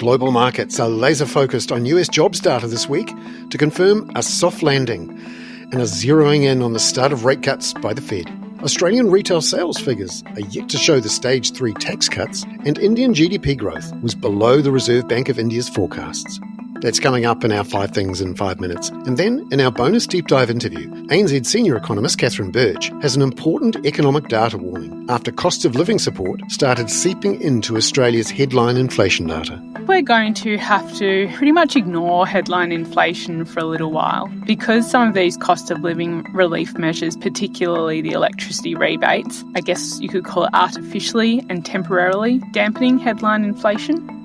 Global markets are laser-focused on US jobs data this week to confirm a soft landing and are zeroing in on the start of rate cuts by the Fed. Australian retail sales figures are yet to show the Stage 3 tax cuts, and Indian GDP growth was below the Reserve Bank of India's forecasts. That's coming up in our 5 Things in 5 Minutes. And then, in our bonus deep dive interview, ANZ senior economist Catherine Birch has an important economic data warning after cost of living support started seeping into Australia's headline inflation data. We're going to have to pretty much ignore headline inflation for a little while because some of these cost of living relief measures, particularly the electricity rebates, I guess you could call it artificially and temporarily dampening headline inflation.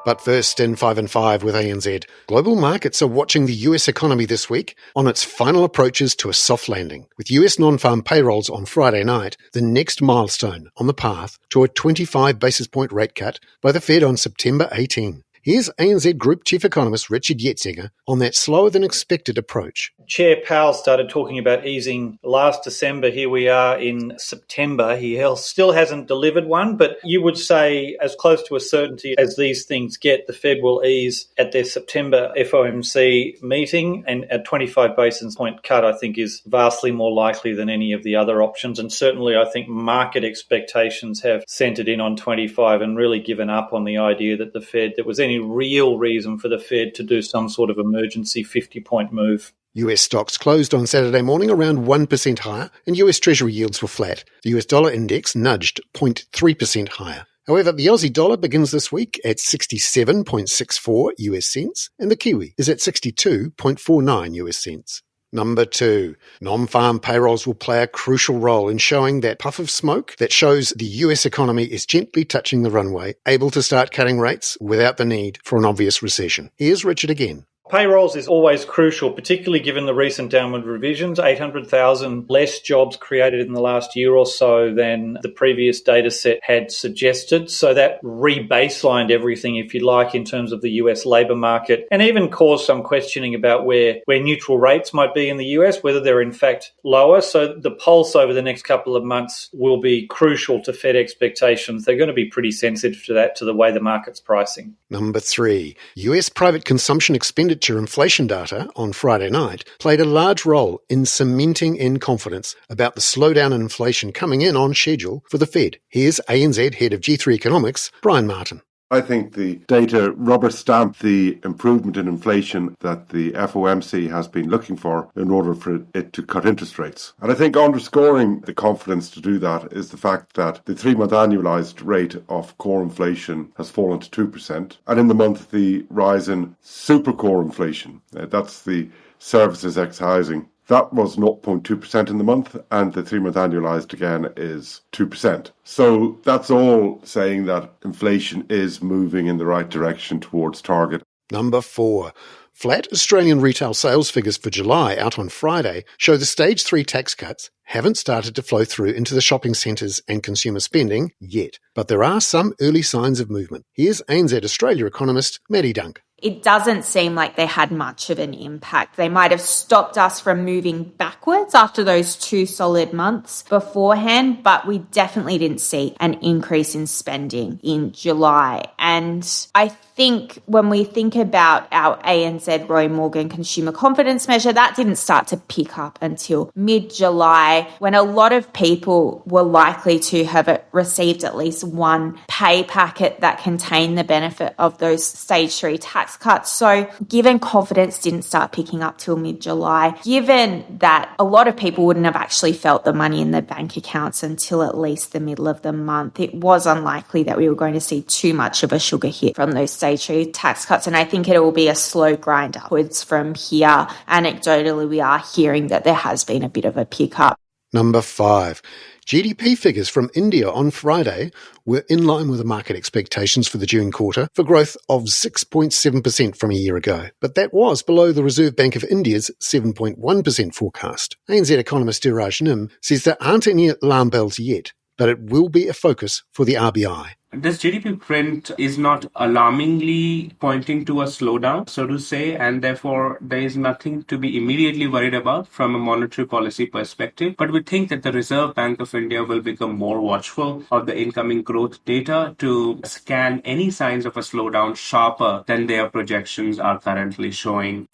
But first, in 5 and 5 with ANZ, global markets are watching the US economy this week on its final approaches to a soft landing, with US non-farm payrolls on Friday night the next milestone on the path to a 25 basis point rate cut by the Fed on September 18. Here's ANZ Group Chief Economist Richard Yetzinger on that slower-than-expected approach. Chair Powell started talking about easing last December. Here we are in September. He still hasn't delivered one, but you would say as close to a certainty as these things get, the Fed will ease at their September FOMC meeting, and a 25 basis point cut, I think, is vastly more likely than any of the other options. And certainly I think market expectations have centred in on 25 and really given up on the idea that there was any real reason for the Fed to do some sort of emergency 50-point move. US stocks closed on Saturday morning around 1% higher, and US Treasury yields were flat. The US dollar index nudged 0.3% higher. However, the Aussie dollar begins this week at 67.64 US cents, and the Kiwi is at 62.49 US cents. Number 2, non-farm payrolls will play a crucial role in showing that puff of smoke that shows the US economy is gently touching the runway, able to start cutting rates without the need for an obvious recession. Here's Richard again. Payrolls is always crucial, particularly given the recent downward revisions. 800,000 less jobs created in the last year or so than the previous data set had suggested. So that re-baselined everything, if you like, in terms of the US labour market, and even caused some questioning about where neutral rates might be in the US, whether they're in fact lower. So the pulse over the next couple of months will be crucial to Fed expectations. They're going to be pretty sensitive to that, to the way the market's pricing. Number 3, US private consumption expenditure inflation data on Friday night played a large role in cementing in confidence about the slowdown in inflation coming in on schedule for the Fed. Here's ANZ Head of G3 Economics, Brian Martin. I think the data rubber-stamped the improvement in inflation that the FOMC has been looking for in order for it to cut interest rates. And I think underscoring the confidence to do that is the fact that the 3-month annualised rate of core inflation has fallen to 2%. And in the month, the rise in super core inflation, that's the services ex-housing, that was 0.2% in the month, and the 3-month annualised again is 2%. So that's all saying that inflation is moving in the right direction towards target. Number 4. Flat Australian retail sales figures for July out on Friday show the Stage 3 tax cuts haven't started to flow through into the shopping centres and consumer spending yet, but there are some early signs of movement. Here's ANZ Australia economist Maddie Dunk. It doesn't seem like they had much of an impact. They might have stopped us from moving backwards after those 2 solid months beforehand, but we definitely didn't see an increase in spending in July. And I think when we think about our ANZ Roy Morgan consumer confidence measure, that didn't start to pick up until mid-July, when a lot of people were likely to have received at least one pay packet that contained the benefit of those Stage 3 tax cuts. So given confidence didn't start picking up till mid-July, given that a lot of people wouldn't have actually felt the money in their bank accounts until at least the middle of the month, it was unlikely that we were going to see too much of a sugar hit from those Stage 3 tax cuts. And I think it will be a slow grind upwards from here. Anecdotally, we are hearing that there has been a bit of a pickup. Number 5. GDP figures from India on Friday were in line with the market expectations for the June quarter for growth of 6.7% from a year ago. But that was below the Reserve Bank of India's 7.1% forecast. ANZ economist Diraj Nim says there aren't any alarm bells yet, but it will be a focus for the RBI. This GDP print is not alarmingly pointing to a slowdown, so to say, and therefore there is nothing to be immediately worried about from a monetary policy perspective. But we think that the Reserve Bank of India will become more watchful of the incoming growth data to scan any signs of a slowdown sharper than their projections are currently showing.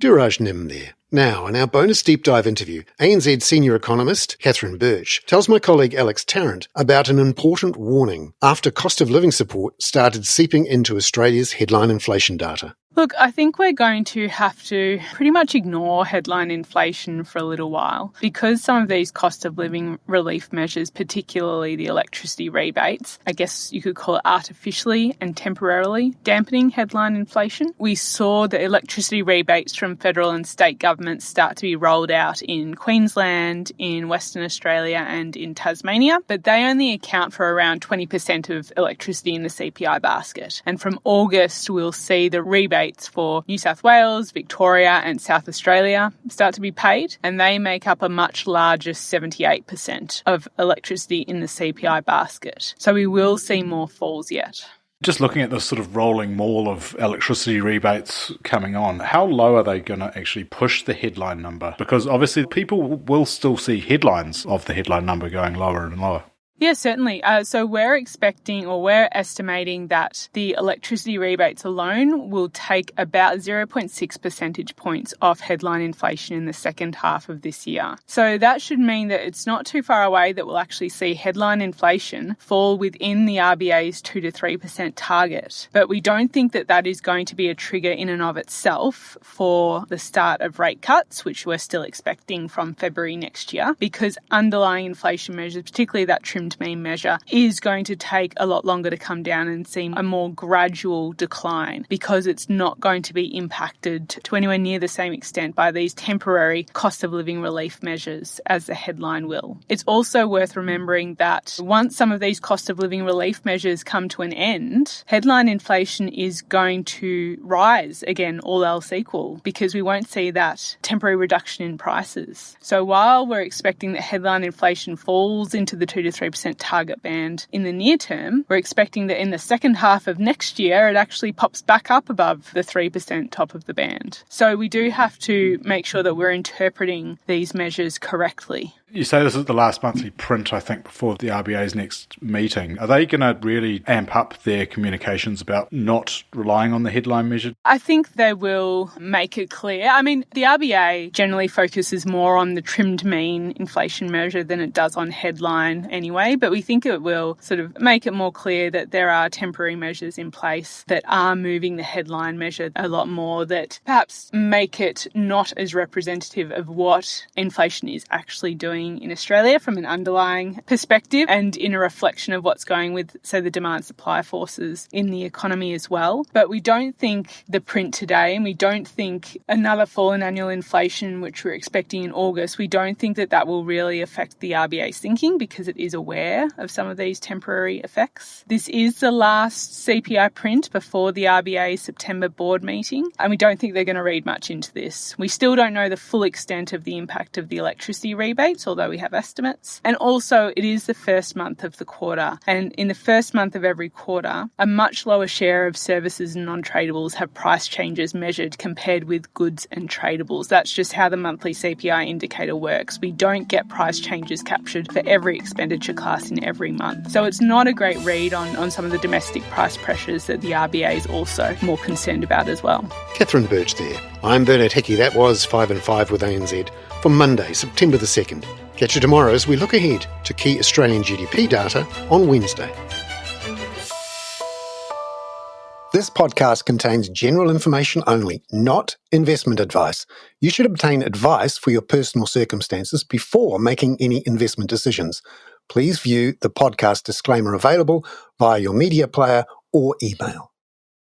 Duraj Nim there. Now, in our bonus deep dive interview, ANZ senior economist Catherine Birch tells my colleague Alex Tarrant about an important warning after cost of living support started seeping into Australia's headline inflation data. Look, I think we're going to have to pretty much ignore headline inflation for a little while because some of these cost of living relief measures, particularly the electricity rebates, I guess you could call it artificially and temporarily dampening headline inflation. We saw the electricity rebates from federal and state governments start to be rolled out in Queensland, in Western Australia and in Tasmania, but they only account for around 20% of electricity in the CPI basket. And from August, we'll see the rebates for New South Wales, Victoria and South Australia start to be paid, and they make up a much larger 78% of electricity in the CPI basket. So we will see more falls yet. Just looking at this sort of rolling maul of electricity rebates coming on, how low are they going to actually push the headline number? Because obviously people will still see headlines of the headline number going lower and lower. Yeah, certainly. So we're estimating that the electricity rebates alone will take about 0.6 percentage points off headline inflation in the second half of this year. So that should mean that it's not too far away that we'll actually see headline inflation fall within the RBA's 2 to 3% target. But we don't think that that is going to be a trigger in and of itself for the start of rate cuts, which we're still expecting from February next year, because underlying inflation measures, particularly that trimmed mean measure, is going to take a lot longer to come down and see a more gradual decline because it's not going to be impacted to anywhere near the same extent by these temporary cost of living relief measures as the headline will. It's also worth remembering that once some of these cost of living relief measures come to an end, headline inflation is going to rise again, all else equal, because we won't see that temporary reduction in prices. So while we're expecting that headline inflation falls into the 2 to 3% target band in the near term, we're expecting that in the second half of next year, it actually pops back up above the 3% top of the band. So we do have to make sure that we're interpreting these measures correctly. You say this is the last monthly print, I think, before the RBA's next meeting. Are they going to really amp up their communications about not relying on the headline measure? I think they will make it clear. I mean, the RBA generally focuses more on the trimmed mean inflation measure than it does on headline anyway, but we think it will sort of make it more clear that there are temporary measures in place that are moving the headline measure a lot more, that perhaps make it not as representative of what inflation is actually doing in Australia from an underlying perspective and in a reflection of what's going with, say, the demand-supply forces in the economy as well. But we don't think the print today, and we don't think another fall in annual inflation, which we're expecting in August, we don't think that that will really affect the RBA's thinking because it is aware of some of these temporary effects. This is the last CPI print before the RBA's September board meeting, and we don't think they're going to read much into this. We still don't know the full extent of the impact of the electricity rebates, although we have estimates. And also, it is the first month of the quarter. And in the first month of every quarter, a much lower share of services and non-tradables have price changes measured compared with goods and tradables. That's just how the monthly CPI indicator works. We don't get price changes captured for every expenditure class in every month. So it's not a great read on some of the domestic price pressures that the RBA is also more concerned about as well. Catherine Birch there. I'm Bernard Hickey. That was 5 and 5 with ANZ for Monday, September the 2nd. Catch you tomorrow as we look ahead to key Australian GDP data on Wednesday. This podcast contains general information only, not investment advice. You should obtain advice for your personal circumstances before making any investment decisions. Please view the podcast disclaimer available via your media player or email.